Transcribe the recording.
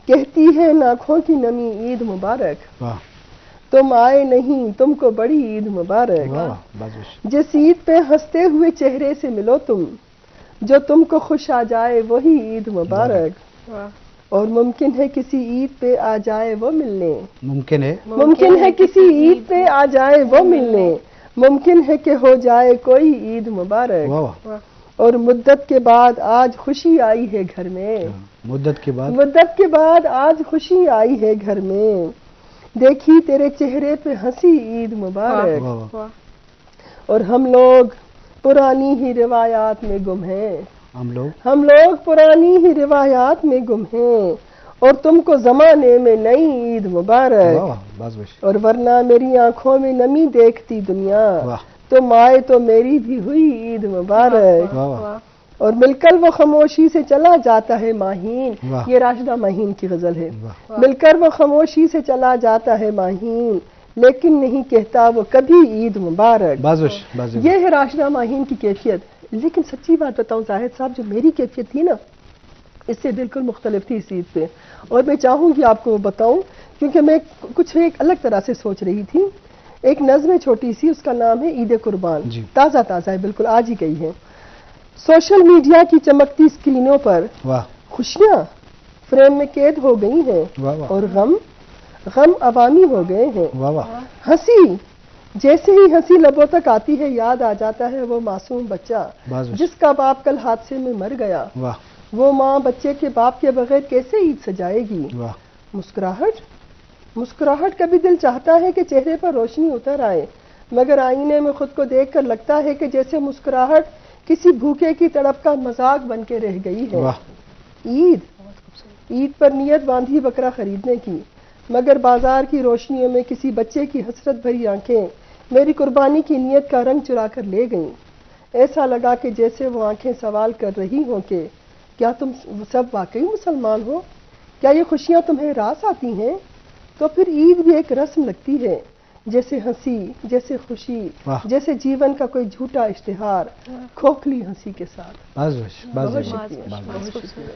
کہتی ہے آنکھوں کی نمی عید مبارک، واہ تم آئے نہیں تم کو بڑی عید مبارک، جس عید پہ ہنستے ہوئے چہرے سے ملو تم، جو تم کو خوش آ جائے وہی عید مبارک، اور ممکن ہے کسی عید پہ آ جائے وہ ملنے، ممکن ہے کسی عید پہ آ جائے وہ ملنے، ممکن ہے کہ ہو جائے کوئی عید مبارک، اور مدت کے بعد آج خوشی آئی ہے گھر میں، مدت کے بعد آج خوشی آئی ہے گھر میں، دیکھی تیرے چہرے پہ ہنسی عید مبارک، اور ہم لوگ پرانی ہی روایات میں گم ہیں، ہم لوگ پرانی ہی روایات میں گم ہیں، اور تم کو زمانے میں نئی عید مبارک، اور ورنہ میری آنکھوں میں نمی دیکھتی دنیا، تم آئے تو میری بھی ہوئی عید مبارک، اور مل کر وہ خاموشی سے چلا جاتا ہے ماہین، یہ راشدہ ماہین کی غزل ہے، مل کر وہ خاموشی سے چلا جاتا ہے ماہین، لیکن نہیں کہتا وہ کبھی عید مبارک، یہ ہے راشدہ ماہین کی کیفیت۔ لیکن سچی بات بتاؤں زاہد صاحب، جو میری کیفیت تھی نا اس سے بالکل مختلف تھی اس عید پہ، اور میں چاہوں گی آپ کو بتاؤں کیونکہ میں کچھ ایک الگ طرح سے سوچ رہی تھی۔ ایک نظم ہے چھوٹی سی، اس کا نام ہے عید قربان، تازہ ہے، بالکل آج ہی گئی ہے۔ سوشل میڈیا کی چمکتی اسکرینوں پر خوشیاں فریم میں قید ہو گئی ہیں، اور غم عوامی ہو گئے ہیں، ہنسی جیسے ہی ہنسی لبوں تک آتی ہے یاد آ جاتا ہے وہ معصوم بچہ جس کا باپ کل حادثے میں مر گیا، وہ ماں بچے کے باپ کے بغیر کیسے عید سجائے گی، مسکراہٹ کا بھی دل چاہتا ہے کہ چہرے پر روشنی اتر آئے، مگر آئینے میں خود کو دیکھ کر لگتا ہے کہ جیسے مسکراہٹ کسی بھوکے کی تڑپ کا مذاق بن کے رہ گئی ہے۔ عید پر نیت باندھی بکرا خریدنے کی، مگر بازار کی روشنیوں میں کسی بچے کی حسرت بھری آنکھیں میری قربانی کی نیت کا رنگ چرا کر لے گئیں۔ ایسا لگا کہ جیسے وہ آنکھیں سوال کر رہی ہوں کہ کیا تم سب واقعی مسلمان ہو؟ کیا یہ خوشیاں تمہیں راس آتی ہیں؟ تو پھر عید بھی ایک رسم لگتی ہے، جیسے ہنسی، جیسے خوشی، جیسے جیون کا کوئی جھوٹا اشتہار کھوکھلی ہنسی کے ساتھ۔ بہت شکریہ۔